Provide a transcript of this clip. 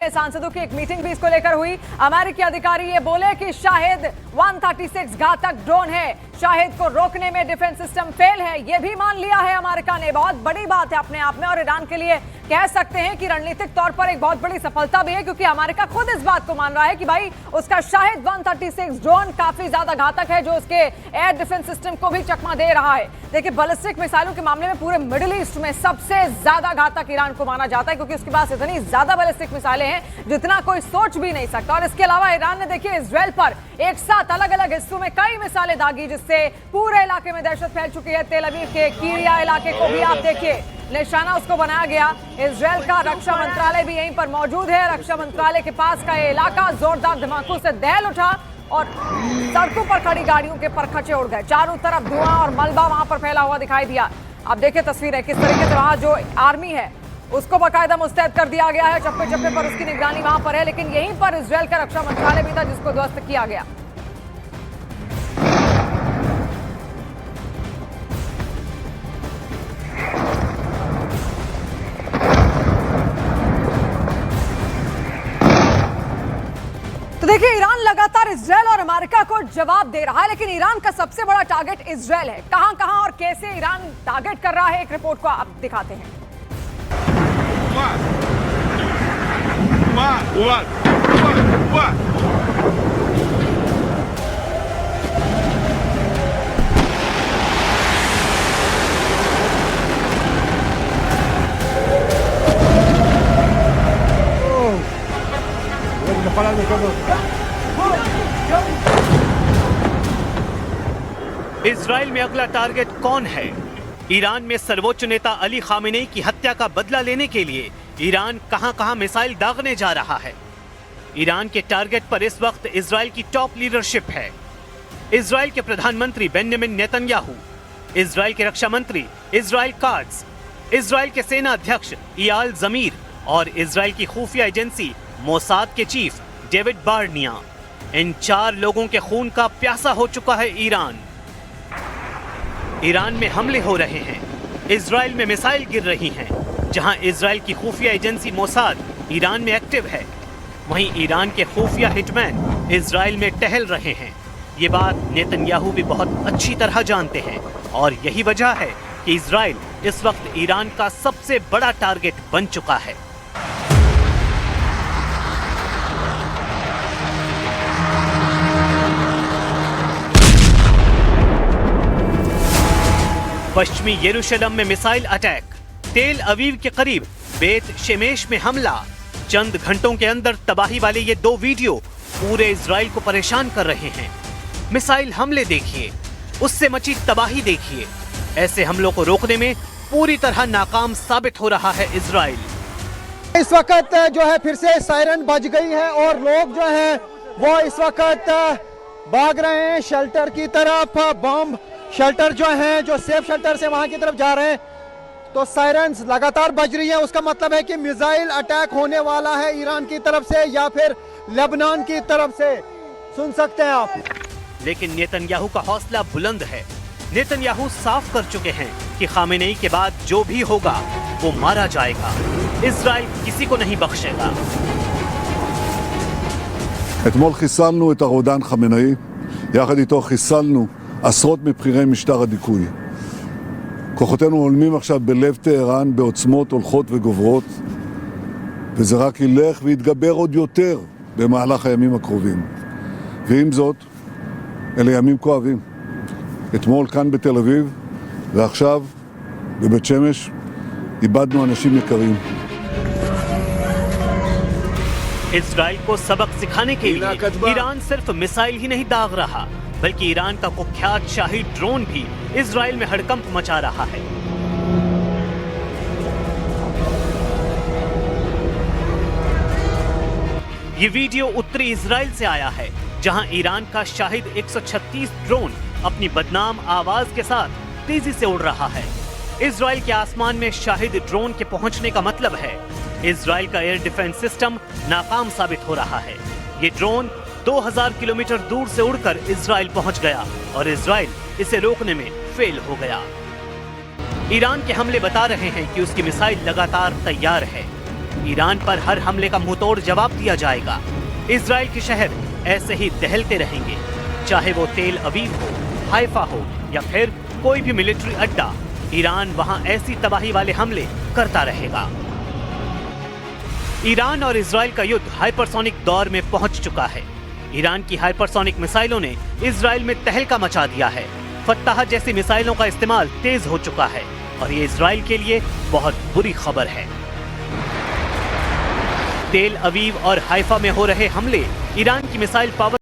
सांसदों की एक मीटिंग भी इसको लेकर हुई। अमेरिकी अधिकारी ये बोले कि शाहिद 136 घातक ड्रोन है, शाहिद को रोकने में डिफेंस सिस्टम फेल है, ये भी मान लिया है अमेरिका ने। बहुत बड़ी बात है अपने आप में, और ईरान के लिए कह सकते हैं कि रणनीतिक तौर पर एक बहुत बड़ी सफलता भी है, क्योंकि अमेरिका खुद इस बात को मान रहा है कि भाई उसका शाहिद 136 ड्रोन काफी ज्यादा घातक है, जो उसके एयर डिफेंस सिस्टम को भी चकमा दे रहा है। देखिए, बैलिस्टिक मिसाइलों के मामले में पूरे मिडिल ईस्ट में सबसे ज्यादा घातक ईरान को माना जाता है, क्योंकि उसके पास इतनी ज्यादा बैलिस्टिक मिसाइलें हैं जितना कोई सोच भी नहीं सकता। और इसके अलावा ईरान ने देखिए इजराइल पर एक साथ अलग अलग हिस्सों में कई मिसाइलें दागी, जिससे पूरे इलाके में दहशत फैल चुकी है। तेल अवीव के कीरिया इलाके को भी आप देखिए निशाना उसको बनाया गया। इजराइल का रक्षा मंत्रालय भी यहीं पर मौजूद है। रक्षा मंत्रालय के पास का ये इलाका जोरदार धमाकों से दहल उठा और सड़कों पर खड़ी गाड़ियों के परखचे उड़ गए। चारों तरफ धुआं और मलबा वहां पर फैला हुआ दिखाई दिया। आप देखिए तस्वीरें किस तरीके से वहां जो आर्मी है उसको बाकायदा मुस्तैद कर दिया गया है। चप्पे चप्पे पर उसकी निगरानी वहां पर है, लेकिन यहीं पर इजराइल का रक्षा मंत्रालय भी था जिसको ध्वस्त किया गया। तो देखिए, ईरान लगातार इजराइल और अमेरिका को जवाब दे रहा है, लेकिन ईरान का सबसे बड़ा टारगेट इजराइल है। कहां कहां और कैसे ईरान टारगेट कर रहा है, एक रिपोर्ट को आप दिखाते हैं। इजराइल में अगला टारगेट कौन है? ईरान में सर्वोच्च नेता अली खामेनेई की हत्या का बदला लेने के लिए ईरान कहां-कहां मिसाइल दागने जा रहा है। ईरान के टारगेट पर इस वक्त इजराइल की टॉप लीडरशिप है। इजराइल के प्रधानमंत्री बेंजामिन नेतन्याहू, इजराइल के रक्षा मंत्री इजराइल काट्ज, इजराइल के सेना अध्यक्ष इयाल जमीर और इजराइल की खुफिया एजेंसी मोसाद के चीफ डेविड बार्निया। इन 4 लोगों के खून का प्यासा हो चुका है ईरान। ईरान में हमले हो रहे हैं, इजराइल में मिसाइल गिर रही हैं। जहां इजराइल की खुफिया एजेंसी मोसाद ईरान में एक्टिव है, वहीं ईरान के खुफिया हिटमैन इजराइल में टहल रहे हैं। ये बात नेतन्याहू भी बहुत अच्छी तरह जानते हैं, और यही वजह है कि इजराइल इस वक्त ईरान का सबसे बड़ा टारगेट बन चुका है। पश्चिमी यरूशलेम में मिसाइल अटैक, तेल अवीव के करीब बेत शेमेश में हमला। चंद घंटों के अंदर तबाही वाले ये 2 वीडियो पूरे इजराइल को परेशान कर रहे हैं। मिसाइल हमले देखिए, उससे मची तबाही देखिए। ऐसे हमलों को रोकने में पूरी तरह नाकाम साबित हो रहा है इजराइल। इस वक्त जो है फिर से सायरन बज गई है और लोग जो हैं वो इस वक्त भाग रहे हैं शेल्टर की तरफ। बम शेल्टर जो हैं, जो सेफ शेल्टर से वहां की तरफ जा रहे हैं, तो सायरन्स लगातार बज रही है। उसका मतलब है कि मिसाइल अटैक होने वाला है ईरान की तरफ से या फिर लेबनान की तरफ से, सुन सकते हैं आप। लेकिन नेतन्याहू का हौसला बुलंद है। नेतन्याहू साफ कर चुके हैं कि खामेनेई के बाद जो भी होगा वो मारा जाएगा। इजराइल किसी को नहीं बख्शेगा। אתמול חיסלנו את הרודן חמינאי, יחד איתו חיסלנו עשרות מבכירי משטר הדיכוי. כוחותינו הולמים עכשיו בלב טהרן בעוצמות הולכות וגוברות, וזה רק ילך ויתגבר עוד יותר במהלך הימים הקרובים. ועם זאת, אלה ימים כואבים. אתמול כאן בתל אביב, ועכשיו בבית שמש, איבדנו אנשים יקרים. इजराइल को सबक सिखाने के लिए ईरान सिर्फ मिसाइल ही नहीं दाग रहा, बल्कि ईरान का कुख्यात शाही ड्रोन भी इजराइल में हड़कंप मचा रहा है। ये वीडियो उत्तरी इजराइल से आया है, जहां ईरान का शाहिद 136 ड्रोन अपनी बदनाम आवाज के साथ तेजी से उड़ रहा है। इजराइल के आसमान में शाहिद ड्रोन के पहुंचने का मतलब है इजराइल का एयर डिफेंस सिस्टम नाकाम साबित हो रहा है। ये ड्रोन 2000 किलोमीटर दूर से उड़कर इजराइल पहुंच गया और इजराइल इसे रोकने में फेल हो गया। ईरान के हमले बता रहे हैं कि उसकी मिसाइल लगातार तैयार है। ईरान पर हर हमले का मुंहतोड़ जवाब दिया जाएगा। इजराइल के शहर ऐसे ही दहलते रहेंगे, चाहे वो तेल अवीव हो, हाइफा हो या फिर कोई भी मिलिट्री अड्डा। ईरान वहां ऐसी तबाही वाले हमले करता रहेगा। ईरान और इजराइल का युद्ध हाइपरसोनिक दौर में पहुंच चुका है। ईरान की हाइपरसोनिक मिसाइलों ने इजराइल में तहलका मचा दिया है। फत्ताह जैसी मिसाइलों का इस्तेमाल तेज हो चुका है और ये इजराइल के लिए बहुत बुरी खबर है। तेल अवीव और हाइफा में हो रहे हमले ईरान की मिसाइल पावर